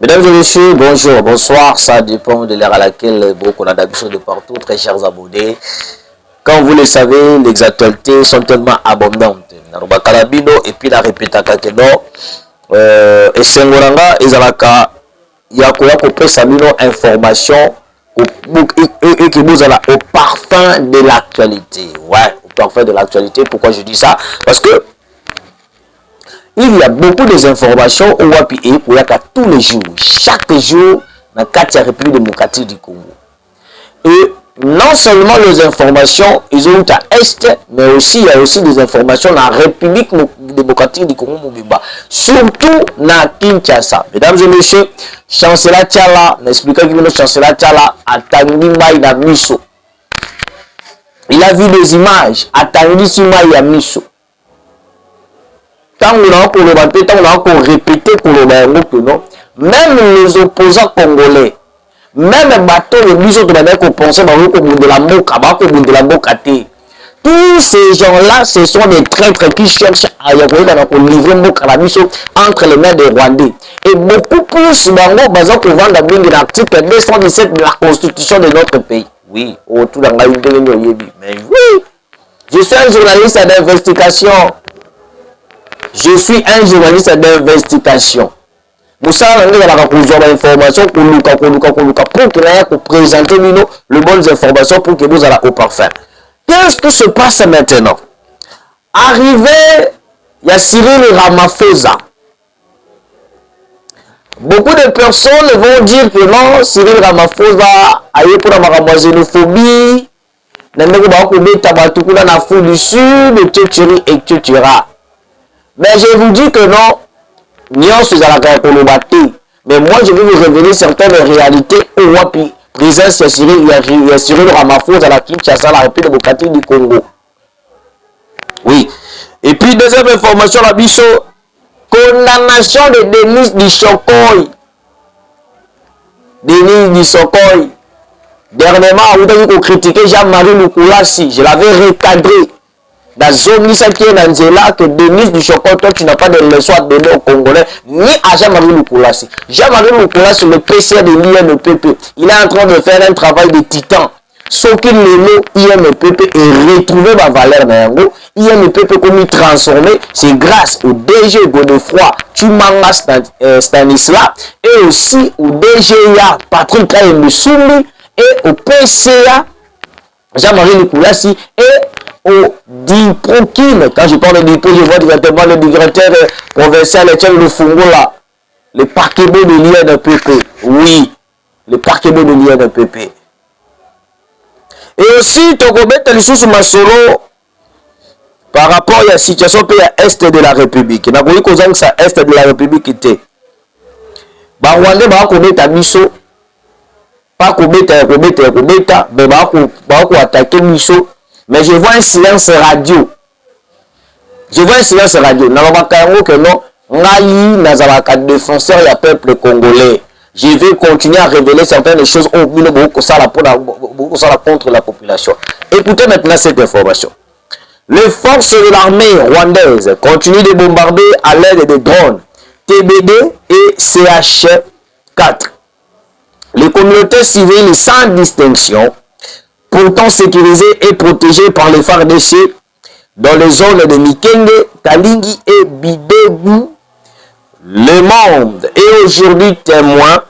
Mesdames et messieurs, bonjour, bonsoir, ça dépend de l'heure à laquelle beaucoup on d'habitude de partout, très chers abonnés. Comme vous le savez, les actualités sont tellement abondantes. Et puis la répéta kakeno, et Sengoranga, Ezalaka, Yakoya Kopesa Mino information et qui vous a au parfum de l'actualité. Ouais, au parfum de l'actualité. Pourquoi je dis ça? Parce que il y a beaucoup d'informations au Wapi et pour tous les jours, chaque jour, dans la République démocratique du Congo. Et non seulement les informations, ils ont à Est, mais aussi il y a aussi des informations dans la République démocratique du Congo, surtout dans Kinshasa. Mesdames et messieurs, chancelier Tchala, n'expliquant que le chancelier Tchala a tangi Maï na Miso. Il a vu des images, a tangi si Maï à Miso. Tant on a encore le battre, tant on a encore répété pour le non, même les opposants congolais, même les bateaux, les bijoux de manière qu'on pensait de la moka, de la moka. Tous ces gens-là, ce sont des traîtres qui cherchent à livrer moka la mission entre les mains des Rwandais. Et beaucoup plus, basant pour vendre l'article 217 de la Constitution de notre pays. Oui, autour d'un mais oui, je suis un journaliste d'investigation. Je suis un journaliste d'investigation. Vous savez, nous avons besoin d'informations pour nous présenter les bonnes informations pour que vous ayez au parfum. Qu'est-ce qui se passe maintenant? Arrivé, il y a Cyril Ramaphosa. Beaucoup de personnes vont dire que non, Cyril Ramaphosa a eu pour la xénophobie, n'a pas de la foule du sud, etc. Mais je vous dis que non, mais moi je vais vous révéler certaines réalités au Wapi. Présence il y a Cyril Ramaphosa à la Kinshasa, la République démocratique du Congo. Oui. Et puis deuxième information, la bicho, condamnation de Denis Dissokoy. Denis Dissokoy. Dernièrement, vous avez critiqué Jean-Marie Lukulasi. Je l'avais recadré. Dans zone qui est dans Zéla, que Denis Dissokoy, toi tu n'as pas de leçon à donner aux Congolais, ni à Jean-Marie Lukulasi. Jean-Marie Lukulasi, le PCR de l'INPP, il est en train de faire un travail de titan. Ce qu'il le INPP est retrouvé ma valeur dans INPP comme il transformé, c'est grâce au DG Godefroy Tumanga Stanislas et aussi au DGA Patrick Kayemusumi et au PCA Jean-Marie Lukulasi et au Diprokim. Quand je parle de Dipro, je vois directement le directeur provincial Etienne Lufungola, le parquet-beau de l'INPP. Oui, le parquet-beau de l'INPP. Et aussi, Togobet Lissus Masoro, par rapport à la situation à l'Est de la République. Il n'a pas eu que ça Est de la République était. Rwanda va commettre à Miso, pas commettre, mais va attaquer Miso. Mais je vois un silence radio. Je vois un silence radio. Que non, Ngali Nazaraka défenseur et peuple congolais. Je vais continuer à révéler certaines choses au milieu contre la population. Écoutez maintenant cette information. Les forces de l'armée rwandaise continuent de bombarder à l'aide de drones TBD et CH4. Les communautés civiles sans distinction, pourtant sécurisées et protégées par les FARDC dans les zones de Mikenge, Kalingi et Bidegu. Le monde est aujourd'hui témoin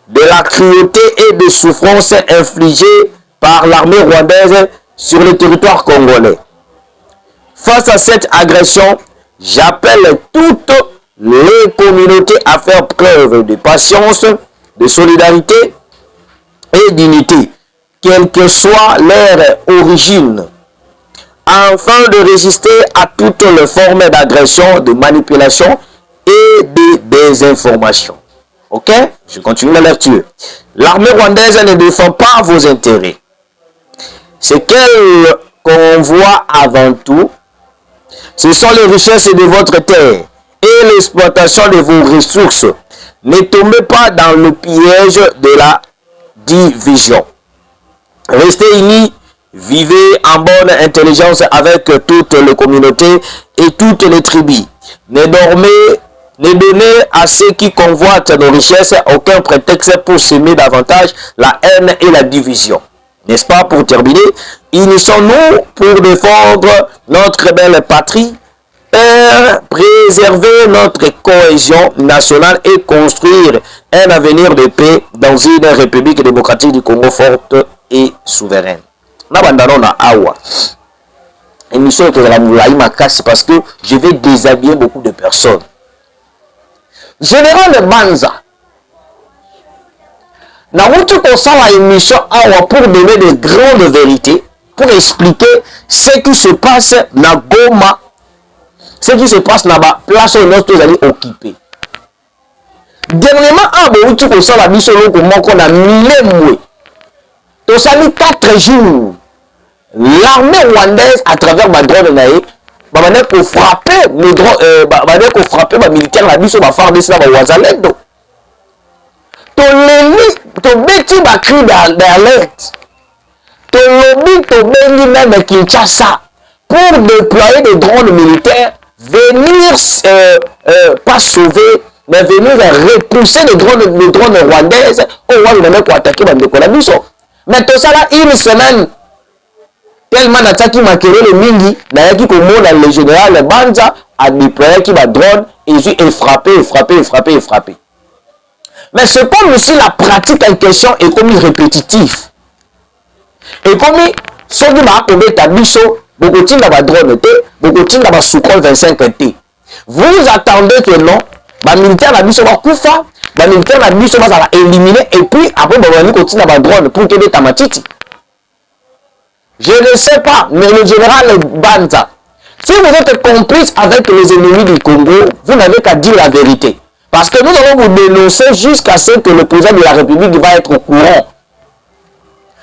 de la cruauté et des souffrances infligées par l'armée rwandaise sur le territoire congolais. Face à cette agression, j'appelle toutes les communautés à faire preuve de patience, de solidarité et d'unité, quelle que soit leur origine, afin de résister à toutes les formes d'agression, de manipulation et de désinformation. Ok? Je continue la lecture. L'armée rwandaise ne défend pas vos intérêts. Ce qu'elle convoit avant tout, ce sont les richesses de votre terre et l'exploitation de vos ressources. Ne tombez pas dans le piège de la division. Restez unis, vivez en bonne intelligence avec toutes les communautés et toutes les tribus. Ne dormez Ne donnez à ceux qui convoitent nos richesses aucun prétexte pour s'aimer davantage la haine et la division. N'est-ce pas, pour terminer, unissons-nous pour défendre notre belle patrie, préserver notre cohésion nationale et construire un avenir de paix dans une République démocratique du Congo forte et souveraine. Na awa. Émission que la moulaï ma casse parce que je vais déshabiller beaucoup de personnes. Général Banza, na route qu'on sent la émission awa pour donner de grandes vérités, pour expliquer ce qui se passe na Goma, ce qui se passe dans la place où nous allons occuper. Dernièrement, route qu'on sent la mission comment qu'on a mis tout ça mis 4 jours. L'armée rwandaise à travers ma drone naïe, bah pour frapper les drones, bah pour frapper ma militaire la mission va faire des ça va wazalendo. Ton bêtis va crier d'alerte. Ton lobby ton béni même Kinshasa pour déployer des drones militaires, venir pas sauver, mais venir repousser les drones rwandaises au Rwanda pour attaquer la mission. Mais tout ça là une semaine. Tellement d'attaques maquillées le mingi, d'ailleurs qui le général Banza a déployé qui va drone et frapper. Mais c'est comme si la pratique en question est comme répétitive. Et comme ceux qui m'ont établi beaucoup de va drone beaucoup de va Sukhoi 25 T. Vous attendez que non, les militaires la mission va koufa, les militaires la mission va éliminer et puis après on continue à drone pour que des tamatiti. Je ne sais pas, mais le général Banza, si vous êtes complice avec les ennemis du Congo, vous n'avez qu'à dire la vérité. Parce que nous allons vous dénoncer jusqu'à ce que le président de la République va être au courant.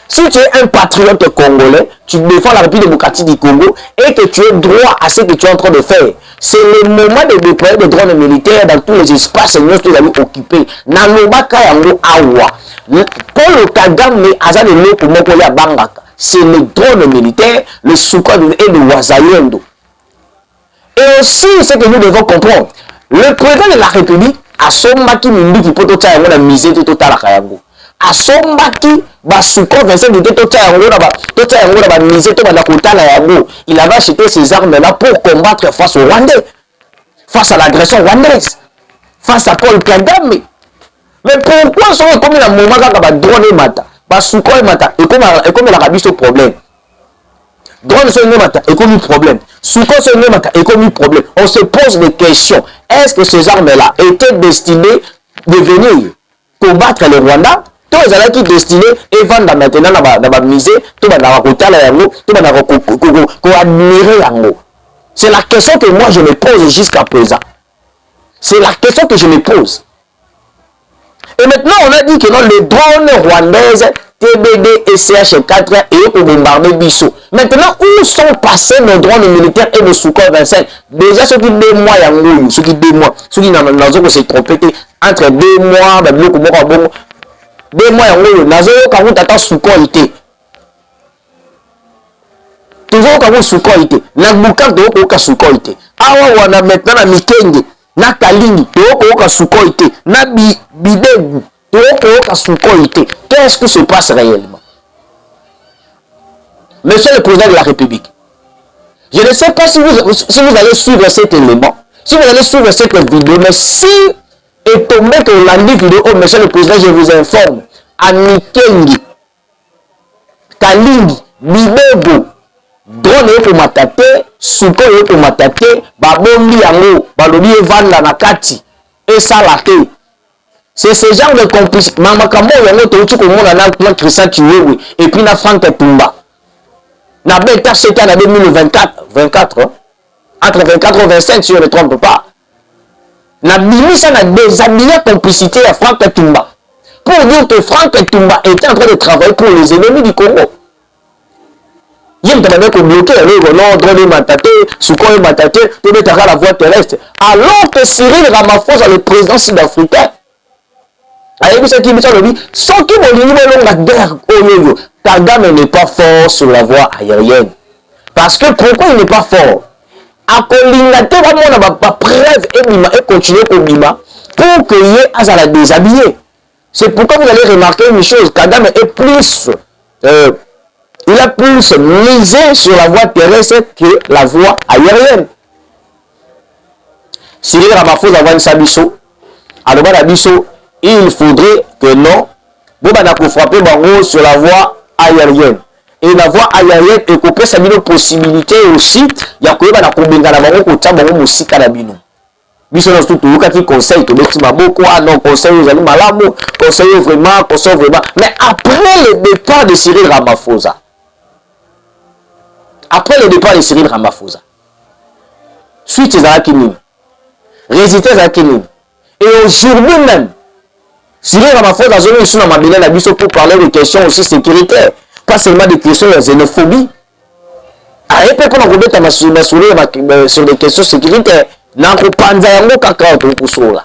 Si tu es un patriote congolais, tu défends la République démocratique du Congo et que tu es droit à ce que tu es en train de faire. C'est le moment de déployer des drones militaires dans tous les espaces que nous allons occuper. Nanobaka yango awa. Paul Kagame azali loko moko ya bangaka. C'est le drone militaire, le Sukhoi et le Wazalendo. Et aussi, ce que nous devons comprendre, le président de la République a sommaki Mindiki pour tout ça, la misé de tout à Kayango. A sommaki, Sukhoi 25 de tout ça, la misé de tout. Il avait acheté ces armes-là pour combattre face au Rwandais, face à l'agression rwandaise, face à Paul Kagame. Mais pourquoi sont comme un moment quand on drone et mata? Sukhoi mata et comme la rabie ce problème. Drone ce mata et comme problème. Sukhoi ce mata et comme problème. On se pose des questions. Est-ce que ces armes-là étaient destinées de venir combattre le Rwanda? Tous les gens qui destinés et vendre maintenant dans la misée, tout le monde. C'est la question que moi je me pose jusqu'à présent. C'est la question que je me pose. Et maintenant, on a dit que non, les drones rwandaises, TBD et CH4 et pour bombarder Bissau. Maintenant, où sont passés nos drones militaires et nos Sukhoi 25? Déjà, ceux qui 2 mois, ceux qui 2 mois, ceux qui n'ont s'est trompé entre 2 mois, 2 mois, Nazo, quand vous t'attendez Sukhoi été. Toujours quand vous Sukhoi été. La boucan de Oka Sukhoi été. Ah, on a maintenant la Mikenge. Na Kalingi, Toko Sukhoi été. Na Bidegu, Toko Sukhoi été. Qu'est-ce qui se passe réellement? Monsieur le président de la République, je ne sais pas si vous allez suivre cet élément, si vous allez suivre cette vidéo, mais si est tombé que la vidéo, oh, monsieur le président, je vous informe, à Mikengi, Kalingi, Bidegu, drone pour m'attaquer, Sukhoi pour m'attaquer, babombi yango, balobi evanda na kati, et ça la clé. C'est ce genre de complicité. Mama Kambo yango touti ko mona na Christian Chiwewe et puis na Frank Tumba. Na beta c'était en 2024, hein? Entre 24 et 25 si je ne trompe pas. Na bimisa na déshabillé complicité à Frank Tumba. Pour dire que Frank Tumba était en train de travailler pour les ennemis du Congo. Il y a des bloqué, non, drone mataté, Sukhoi mataté, tu mets la voie terrestre. Alors que Cyril Ramaphosa, le président sud-africain, avec ce qui me dit, sans qui vont la guerre au Kagame n'est pas fort sur la voie aérienne. Parce que pourquoi il n'est pas fort? akolinga te bamona ba preuve ebima et continuer kobima pour que ye azala déshabillé. C'est pourquoi vous allez remarquer une chose, Kagame est plus il a plus misé sur la voie terrestre que la voie aérienne. Cyril Ramaphosa voit une sabiso, alors il faudrait que non, vous allez frapper sur la voie aérienne. Et la voie aérienne est coupée, ça a une possibilité aussi, il y a que vous allez biso na tout le conseil to beti maboko non conseil aux amis malamu conseil vraiment mais après le départ de Cyril Ramaphosa suite à Kinini résultats à Kinini et aujourd'hui même Cyril Ramaphosa a zone sur ma belle la biso pour parler de questions aussi sécuritaires, pas seulement des questions de xénophobie. A épée pour nous mettre sur des questions sécuritaires. Nanko panza yango kaka tokusola.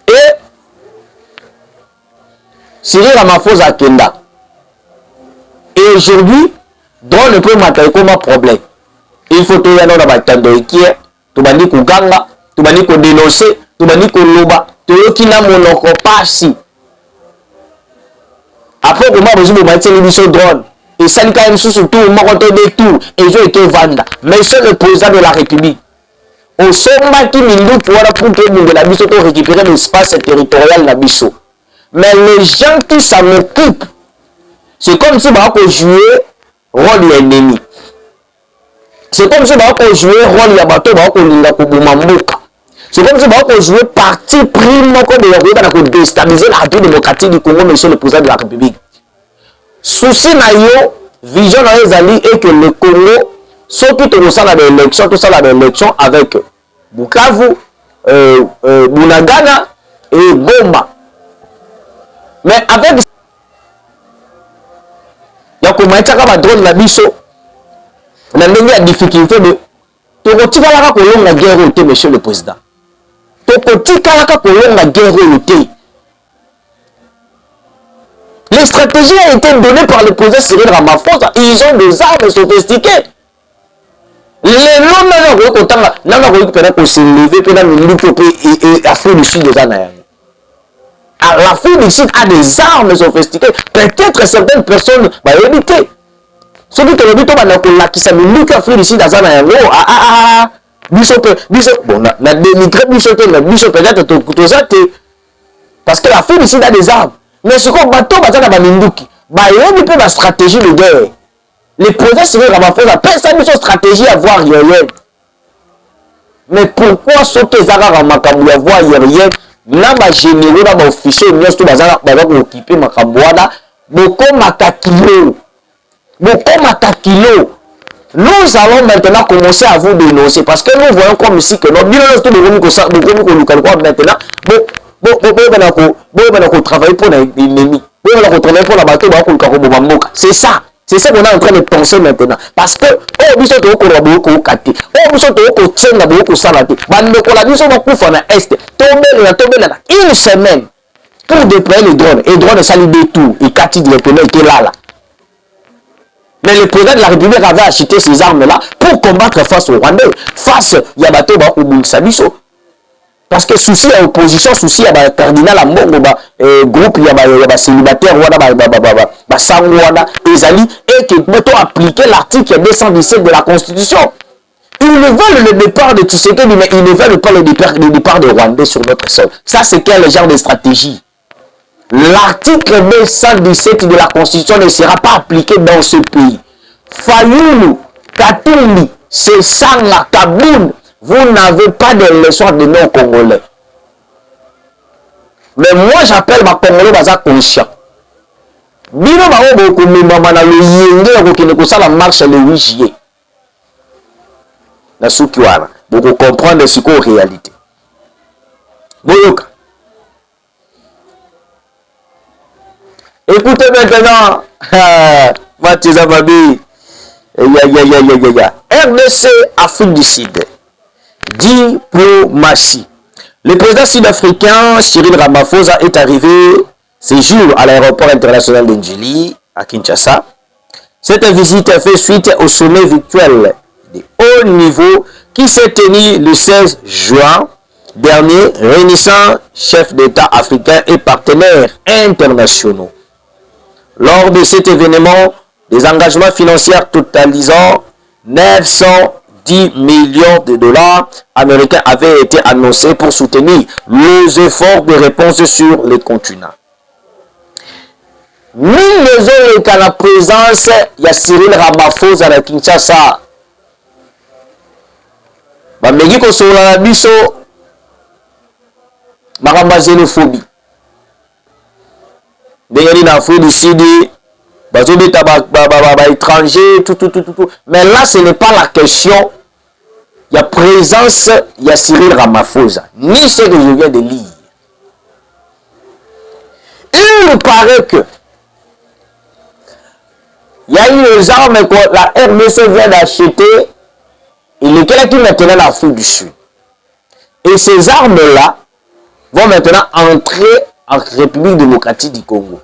Et Cyril Ramaphosa a kenda. Et aujourd'hui, drone ne peut m'attaquer comme un problème. Il faut que tu aies un batando qui est, tu vas dire que ganga, tu vas dire que dénoncer, tu vas dire que loba, tu vas dire qu'il n'a monoko pas si. Après, comment vous avez dit l'émission drone? Et ça dit quand même surtout tout, moi quand des tours, et je étais vanda. Mais c'est le président de la République. Au sommet qui nous pour que nous la biso pour récupérer l'espace territorial de la biso. Mais les gens qui s'en occupent, c'est comme si on peut jouer rôle de l'ennemi. C'est comme si on peut jouer rôle de bateau, c'est comme si on peut jouer parti prime pour déstabiliser la République démocratique du Congo, monsieur le président de la République. Souci na yo, vision na ezali et que le Congo, surtout tout ça là d'élection, tout ça là d'élection avec Bukavu, Bunagana et Goma. Mais avec il y a comment être comme drone la biso, on a la difficulté de tokotika la kolonga la guerre au monsieur le président. Tokotika la kolonga la guerre au thé. Les stratégies ont été données par le président Cyril Ramaphosa. Ils ont des armes sophistiquées. Les noms pour se lever et Afrique du Sud des années. L'Afrique du Sud a des armes sophistiquées. Peut-être certaines personnes vont éviter. Celui qui a dit que ça me dit qu'Afrique du Sud des années. Bon, la dénigré peut-être parce que l'Afrique du Sud a des armes. Mais ce qu'on bateau bazana baminduki, il peut la stratégie de guerre. Les projets Cyril Ramaphosa personne n'a une stratégie à voir aérienne. Mais pourquoi sauter Zara Ramakabu à voir aérienne? Là ba généraux là ba officier nous tout bazana ba occuper makabwada boko matakilo. Nous allons maintenant commencer à vous dénoncer parce que nous voyons comme ici que nos bilan tout de maintenant bon, travailler pour l'ennemi. Travailler pour la bateau, c'est ça. C'est ça qu'on est en train de penser maintenant. Parce que, oh, nous sommes au Kati. Oh, nous sommes au Tchenga, au Salati. Nous sommes au Est. Une semaine pour déployer les drones. Et les drones, ça lui détourne. Et Kati directement était là. Mais le président de la République avait acheté ces armes-là pour combattre face au Rwandais. Face, il y a bateau, au Bunsabiso. Parce que souci à opposition, souci à cardinal à Mbongo, groupe, il y a célibataire, et que nous appliquer l'article 217 de la Constitution. Ils ne veulent le départ de Tshisekedi, mais ils ne veulent pas le départ de Rwandais sur notre sol. Ça, c'est quel genre de stratégie? L'article 217 de la Constitution ne sera pas appliqué dans ce pays. Fayoulou, Katumbi, Sessanga, Kaboun, vous n'avez pas de leçon de non-congolais. Mais moi, j'appelle ma Congolais baza conscient. Bino ba beaucoup memba na le yenge ko ne ko sala marche le 8 juillet. Na souki wana, beaucoup comprendre ce qu'en réalité. Boyoka. Écoutez maintenant, Matiza Babi, RDC, Afrique du Sud, diplomatie. Le président sud-africain Cyril Ramaphosa est arrivé ce jour à l'aéroport international d'Ndjili, à Kinshasa. Cette visite fait suite au sommet virtuel de haut niveau qui s'est tenu le 16 juin dernier, réunissant chefs d'État africains et partenaires internationaux. Lors de cet événement, des engagements financiers totalisant 910 millions de dollars américains avaient été annoncés pour soutenir les efforts de réponse sur le continent. Nous avons la présence de Cyril Ramaphosa à Kinshasa. Bamegi ko sola biso makamba xénophobie. Ndenge na Afrique du Sud, bazobeta ba étrangers tout. Mais là ce n'est pas la question. Il y a présence, il y a Cyril Ramaphosa, ni ce que je viens de lire. Il me paraît que il y a eu les armes que la RDC vient d'acheter et lesquelles qui maintenant l'Afrique du Sud. Et ces armes-là vont maintenant entrer en République démocratique du Congo.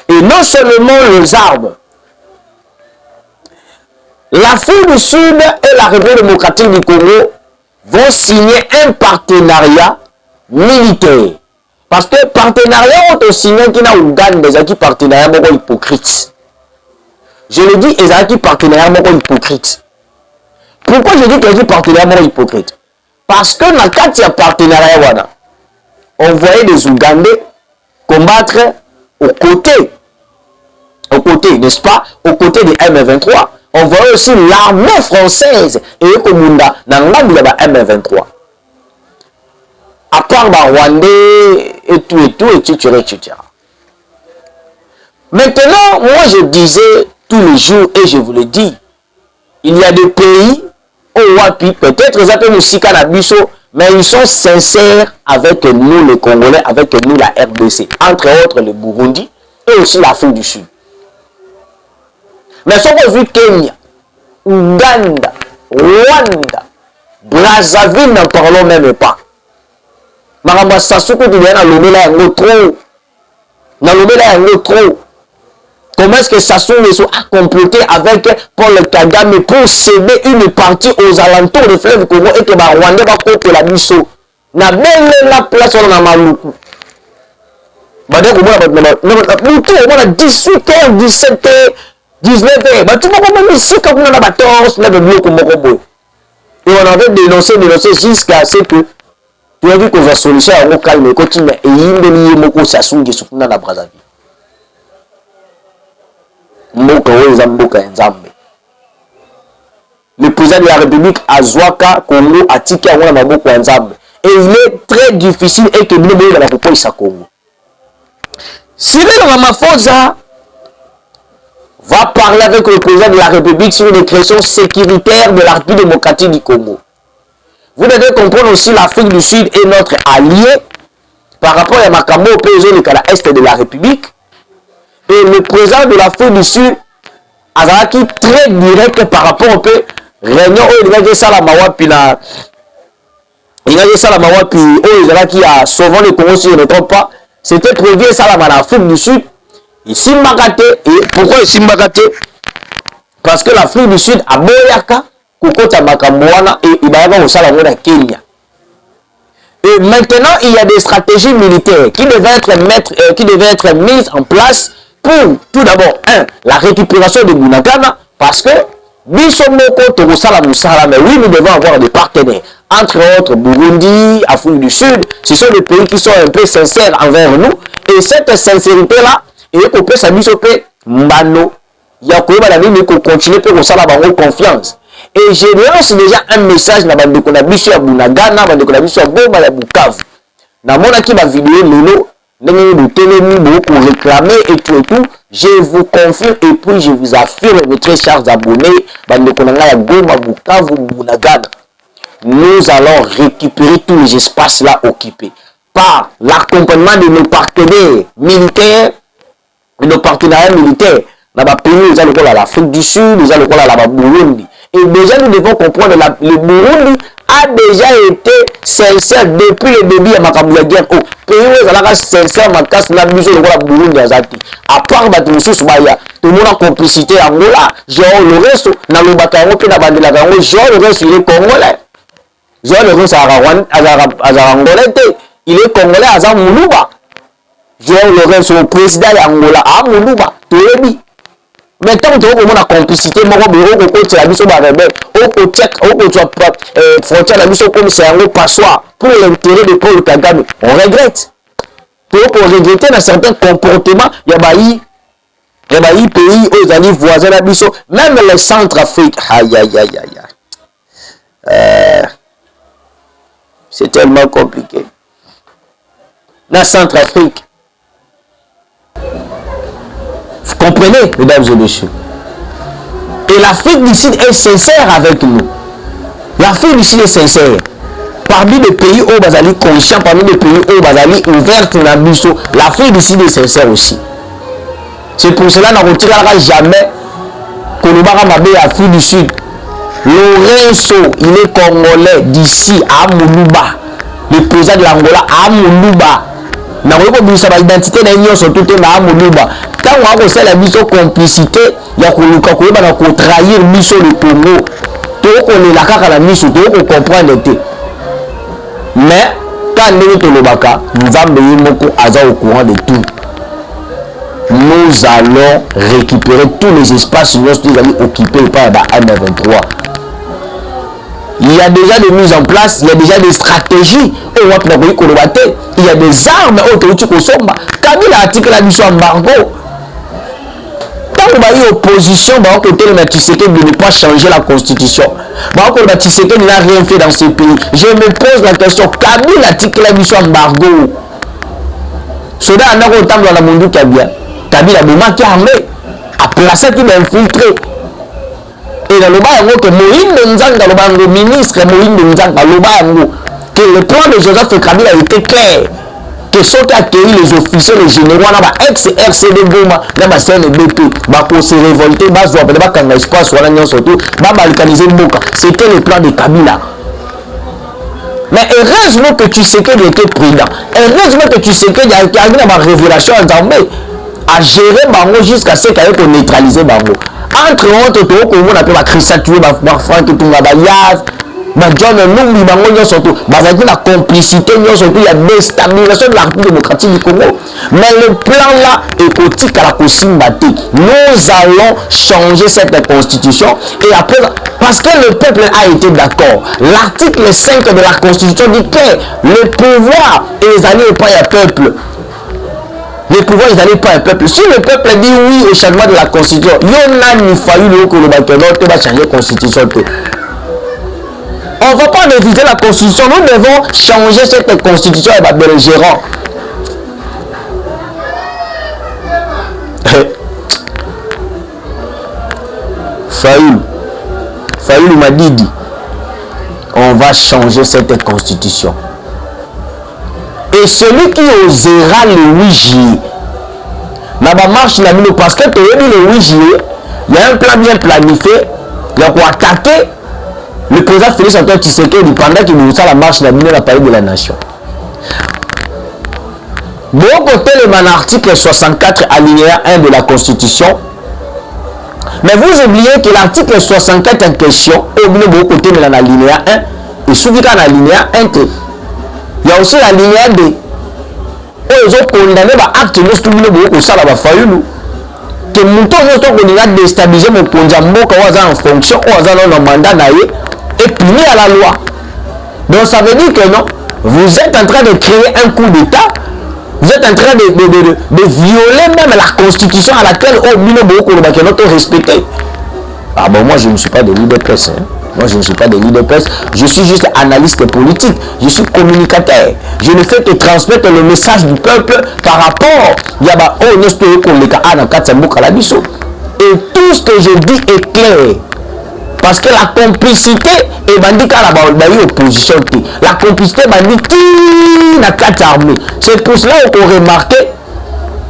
Et non seulement les armes, l'Afrique du Sud et la République démocratique du Congo vont signer un partenariat militaire. Parce que le partenariat ont signé qui n'a Ouganda des partenariats hypocrites. Je le dis, ils ont un partenariat hypocrite. Pourquoi je dis qu'ils ont un partenariat hypocrite? Parce que dans le cadre de partenariat, on voyait des Ougandais combattre aux côtés, n'est-ce pas, aux côtés des M23. On voyait aussi l'armée française et Komunda dans le M23. À part les Rwandais et tout, etc. Maintenant, moi je disais tous les jours, et je vous le dis, il y a des pays au Wapi, peut-être ils appellent aussi Canabiso, mais ils sont sincères avec nous les Congolais, avec nous la RDC, entre autres le Burundi et aussi l'Afrique du Sud. Mais si on vu Kenya, Ouganda, Rwanda, Brazzaville, n'en parlons même pas. Maramba Sassoukou dit qu'il y a un trop. Comment est-ce que Sassou Nguesso a comploté avec Paul Kagame pour céder une partie aux alentours du fleuve Congo et que Rwanda va côté la biso. Na belle la place on a maluku. Bade ko mona 18h, 17h, 19h. Ba tu moko même ici quand on a ba torse na de bloc moko boy. Et on avait dénoncé jusqu'à ce que tu as vu qu'on va solution à calme continue et yimbe moko Sassou Nguesso na Brazzaville. Le président de la République Azwaka Congo a tiqué à Maboko Nzambe. Et il est très difficile et que nous ne pouvons pas y Congo. Cyril Ramaphosa va parler avec le président de la République sur les questions sécuritaires de la République démocratique du Congo. Vous devez comprendre aussi l'Afrique du Sud est notre allié par rapport à Makambo au pays de l'Est de la République. Et le président de l'Afrique du Sud a été très direct par rapport au réunion où il y a Salamawapi là. Il y a Salamawapi où il y a souvent le Congo si je ne me trompe pas. C'était prévu Salama en Afrique du Sud. Ici Mbakate. Et pourquoi ici Mbakate? Parce que l'Afrique du Sud a Boyaka, Kokota Makamboana et Ibayaga au Salamona Kenya. Et maintenant, il y a des stratégies militaires qui devaient être mises en place pour, tout d'abord, la récupération de Bunagana, parce que Bisomoko, Togosala, Moussala, mais oui, nous devons avoir des partenaires, entre autres Burundi, Afrique du Sud, ce sont des pays qui sont un peu sincères envers nous, et cette sincérité-là, et qu'on peut s'amuser, Mbano, il y a qu'on continue pour qu'on confiance. Et je lance déjà un message dans le Konabiso à Bunagana, dans le Konabiso à Goma, à Bukavu. Dans mon équipe, ma vidéo, beaucoup réclamer et tout, je vous confirme et puis je vous affirme, mes très chers abonnés, nous allons récupérer tous les espaces là occupés par l'accompagnement de nos partenaires militaires, de nos partenariats militaires dans les pays, nous allons l'Afrique du Sud, nous allons la Burundi. Et déjà nous devons comprendre le Burundi a déjà été sincère depuis le début de ma guerre. Au pays où elle a sincère, ma casse la mise au Burundi Azati. À part Batoussous Baya, tout le monde a complicité Angola, genre le reste, dans le bataillon, puis la bande de la Gango, genre le reste, il est congolais. Genre le reste, Azarangolais, il est congolais, Azar Moulouba. Genre le reste, le président d'Angola, Moulouba, tout le monde. Mais tant que tu as la complicité, mon bureau, tu as mis sur la rebelle, tu as frontière, la mission comme c'est un passoire pour l'intérêt de Paul Kagame. On regrette. Pour regretter dans certains comportements, il y a des pays où ils ont voisins la mission, même les Centrafrique. Aïe, aïe, aïe, aïe. C'est tellement compliqué. La Centrafrique. Vous comprenez, mesdames et messieurs? Et l'Afrique du Sud est sincère avec nous. L'Afrique du Sud est sincère. Parmi les pays où Bazali conscient, parmi les pays où Bazali ouvert pour la mission, l'Afrique du Sud est sincère aussi. C'est pour cela qu'on ne retirera jamais Kolobara Mabé Afrique du Sud. Lorenzo, il est congolais d'ici à Moulouba. Le président de l'Angola à Moulouba. N'a pas besoin d'identité d'union surtout à Moulouba. Quand on a la mission complicité, il y a qu'on trahir mission le Congo. Tout qu'on est là quand la mission, tout qu'on comprend l'été. Mais quand nous sommes nous allons au courant de tout. Nous allons récupérer tous les espaces que nous allons occuper par la M23. Il y a déjà des mises en place, il y a déjà des stratégies. Il y a des armes autour de Somba. Kabila article la mission embargo. Tant qu'on va y opposition, on côté de Tshisekedi de ne pas changer la constitution. On côté de Tshisekedi n'a rien fait dans ce pays. Je me pose la question, Kabila article la mission embargo. Cela a un autant dans la monde Kabila. Kabila a qui armé, a placé qui m'a infiltré. Et dans le bas, il y a Moïse Nzanga, le ministre Moïse Nzanga, que le plan de Joseph Kabila était clair. Que ceux qui accueilli les officiers, les généraux, ex-RCD Goma, dans la CNBP, pour se révolter, c'était le plan de Kabila. Mais heureusement que tu sais qu'il était prudent. Heureusement que tu sais qu'il y a eu une révélation à gérer Bango jusqu'à ce qu'il ait neutralisé Bango. Entre autres, on appelle la Christatué, Franck Tungabayaz, John Numbi, Bango, surtout, la complicité, surtout, il y a déstabilisation de la République démocratique du Congo. Mais le plan là est cotique à la Kosimbati. Nous allons changer cette constitution et après, parce que le peuple a été d'accord. L'article 5 de la constitution dit que le pouvoir est allé par le peuple. Les pouvoirs, ils n'allaient pas un peuple. Si le peuple dit oui au changement de la constitution, il y a fallu que le bâtiment va changer la constitution. On ne va pas réviser la constitution, nous devons changer cette constitution et le gérant. Fayoul m'a dit, on va changer cette constitution. Et celui qui osera le 8 juillet, dans la marche, parce que le 8 juillet, il y a un plan bien planifié, il y a pour attaquer le président Félix Antoine Tshisekedi pendant qu'il nous a la marche dans la palais de la nation. Bon côté, l'article 64 alinéa 1 de la Constitution, mais vous oubliez que l'article 64 en question, au bon côté de l'alinéa 1, et souvent dans l'alinéa 1, il y a aussi la ligne 2. Ils ont condamné l'acte de l'État. Que Mouton a déstabilisé mon Ponjambo en fonction ou en mandat et puni à la loi. Donc ça veut dire que non, vous êtes en train de créer un coup d'État, vous êtes en train de violer même la constitution à laquelle notre respecté. Ah bon, moi je ne suis pas de leader de presse. Moi, je ne suis pas de leader de presse, je suis juste analyste politique, je suis communicateur. Je ne fais que transmettre le message du peuple par rapport et tout ce que je dis est clair. Parce que la complicité est bandit à la opposition. La complicité est bandit à 4 armées. C'est pour cela qu'on remarque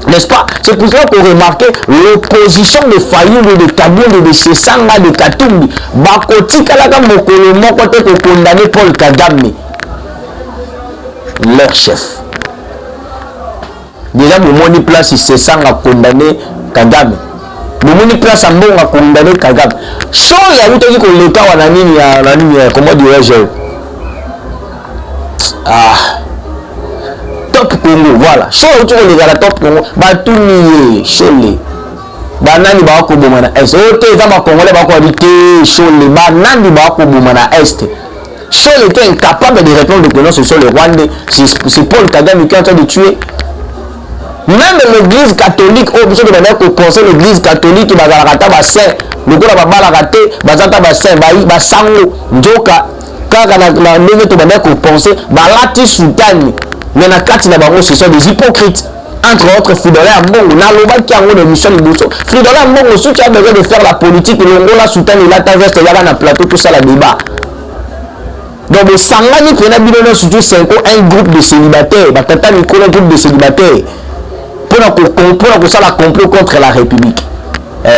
N'est-ce pas? C'est pour cela qu'on remarque l'opposition de Fayoulou, de Kaboul, de Sesanga, de Katumbi. Bakoti Kalaka Mokolo Mokote pour condamner Paul Kagame, leur chef. Déjà, mon moni place, Sesanga a condamné Kagame. Mon moni place, Ambon a condamné Kagame. Chaud, il y a eu tout le cas, comment dirais-je? Top Congo, voilà. Chaud, tu vois les gars, top Congo. Batouni, Cholé. Banani Bako Boumana Est. Ok, ça va Congolais Bako habiter Cholé. Banani Bako Boumana Est. Cholé était incapable de répondre que non, ce sont les Rwandais. C'est Paul Kagame qui est en train de tuer. Même l'église catholique, au besoin de manière qu'on pense l'église catholique, Bazarata Bassin, le gars va balaraté, Bazata Bassin, Basango, Njoka, car la levée de manière qu'on pense, Balati Soutani. Mais dans quatre d'abord, ce sont des hypocrites. Entre autres, Fridolin Ambongo, Naloba qui a de Michel Liboso. Fridolin Ambongo, ceux qui a besoin de faire la politique, l'Ongola Soutani, la Taveste, il y a un plateau, tout ça, la débat. Donc, le Sangani, qui a surtout 5 ans, un groupe de célibataires, Batata Nicolas, un groupe de célibataires, pour que ça la complot contre la République.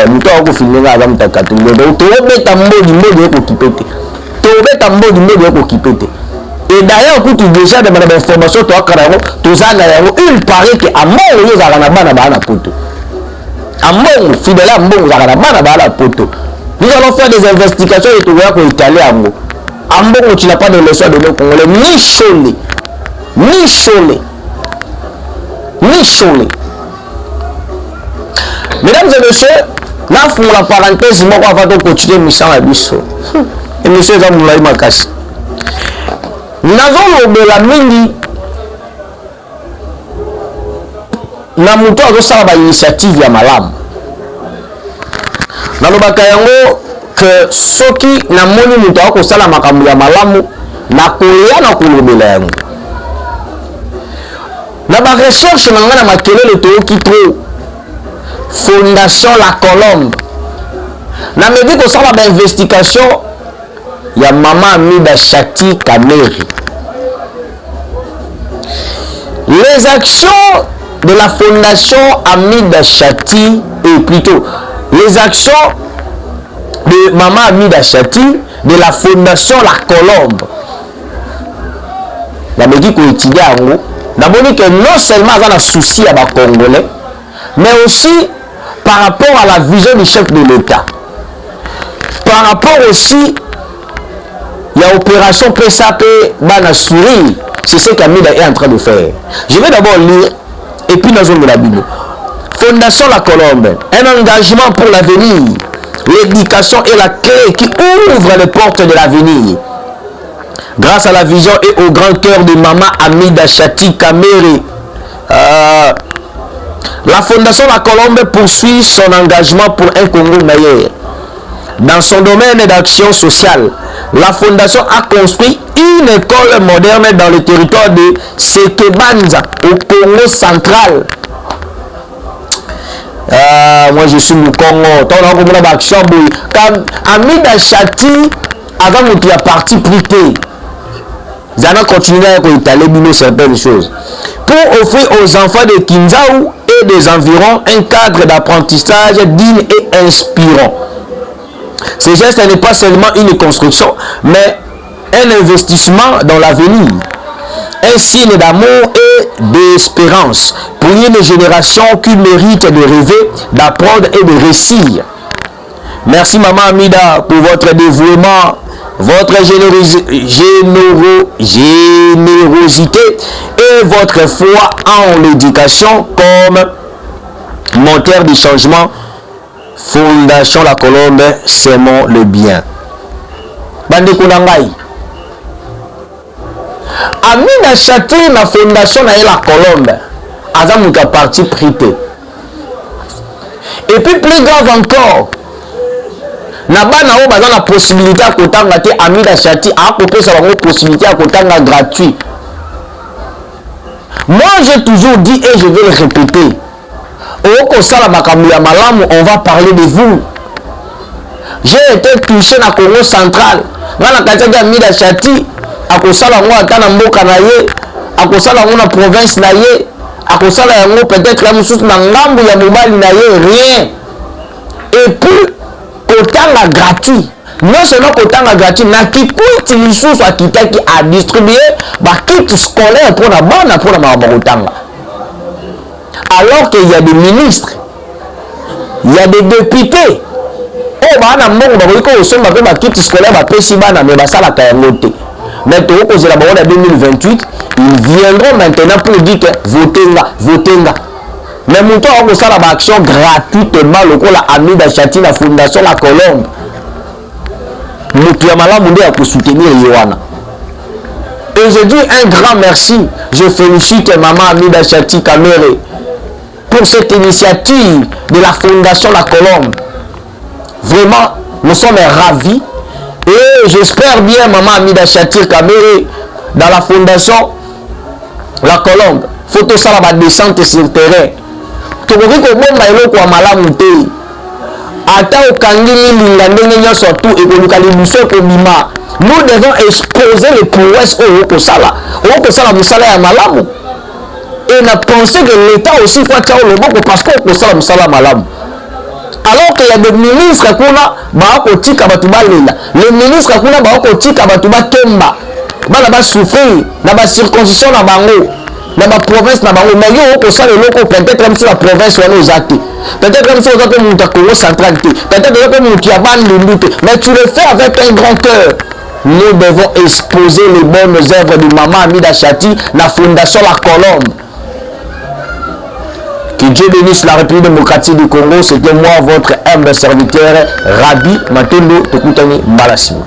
Nous avons filmé avant de t'accater. Donc, tu vas mettre un mot du mot qui pète. Tu vas mettre un mot du mot qui pète. Et d'ailleurs, quand tu déjà demandé l'information, il paraît que à mort, ils nous allons faire des investigations et tu vois qu'on est allé à Mbo. À Mbo, tu n'as pas de leçon de nos Congolais, ni Cholé, ni Cholé, ni Cholé. Mesdames et messieurs, là, pour la parenthèse, moi, on va continuer mission à Bissau. Et monsieur, ça vous l'a eu ma casse. Nous avons la mingi na muto azosala ba initiative ya malamu nalobaka yango que soki namoni muto akosala makambo ya malamu nakoya na kolobela yango na ba recherche nanga na makelele toyoki trop Fondation La Colombe na medi kosala ba investigation ya Maman Amida Chati Kameri. Les actions de la Fondation Amida Chati, et plutôt les actions de Maman Amida Chati, de la Fondation La Colombe. La médic qu'on étudie en haut, d'abord que non seulement il y a un souci à les Congolais, mais aussi par rapport à la vision du chef de l'État. Par rapport aussi il y a opération PSAP Banasuri, c'est ce qu'Amida est en train de faire. Je vais d'abord lire et puis nous allons la Bible. Fondation La Colombe, un engagement pour l'avenir. L'éducation est la clé qui ouvre les portes de l'avenir. Grâce à la vision et au grand cœur de Maman Amida Chati Kameri, la Fondation La Colombe poursuit son engagement pour un Congo meilleur. Dans son domaine d'action sociale, la Fondation a construit une école moderne dans le territoire de Sekebanza, au Congo central. Moi je suis au Congo. Amida Chati, avant que tu as parti prité, ils ont continué à étaler certaines choses. Pour offrir aux enfants de Kinzaou et des environs un cadre d'apprentissage digne et inspirant. Ce geste n'est pas seulement une construction, mais un investissement dans l'avenir. Un signe d'amour et d'espérance pour une génération qui mérite de rêver, d'apprendre et de réussir. Merci Maman Amida pour votre dévouement, votre générosité et votre foi en l'éducation comme moteur du changement. Fondation La Colombe, s'aimons le bien. Bande Kunangai. Amida Chati, la fondation La Colombe, Azamuka parti prité. Et puis plus grave encore, Nabana Oba la possibilité à côté de Amida Chati, à côté de la possibilité à côté gratuit. Moi j'ai toujours dit et je vais le répéter. On va parler de vous. J'ai été touché dans le Congo central. Dans la catégorie Amida Chati, à Kosala Mouata na Mboka na ye, à Kosala Mona province na ye, akosala yango peut-être la mosusu na ngambu ya mobali na ye rien. Et puis kotanga gratuit. Non seulement kotanga gratuit, na kikuiti lisusu akitaki a distribuer ba kit scolaire pour la bana pour la mabakotanga. Alors qu'il y a des ministres, il y a des députés. Oh bana mbongo bakoki ko somba pe ba kit scolaire ba pesi bana mais basala ka yango te. Mais to ko zela ba 2028, ils viendront maintenant pour dire que votez là. Mais mon temps on sala ba action gratuitement lokola Amida Chati la fondation la Colombe. Mutu ya malamu nde ya ko soutenir Yohana. Et je dis un grand merci. Je félicite maman Amida Chati Kamere pour cette initiative de la fondation la Colombe. Vraiment, nous sommes ravis. Et j'espère bien, maman Amida Chati Kamere, dans la fondation la Colombe, faut que ça va descendre sur le terrain. Tout le monde est malamu te. Ata okangini lingandenge surtout et que nous devons exposer les prouesses au Kosala. Au Kosala musala ya malamu. Et on a pensé que l'État aussi faut faire le bon parce que Kosala musala malamu. Alors qu'il y a des ministres qui ont les ministres qui ont souffrir dans la circoncision dans la province, mais peut-être même sur la province où nous sommes. Peut-être même sur la Congo central. Peut-être même qui a mais tu le fais avec un grand cœur. Nous devons exposer les bonnes œuvres de maman Amida Chati, la fondation La Colombe. Que Dieu bénisse la République démocratique du Congo. C'était moi, votre humble serviteur, Rabbi Matendo Tekutani Malasima.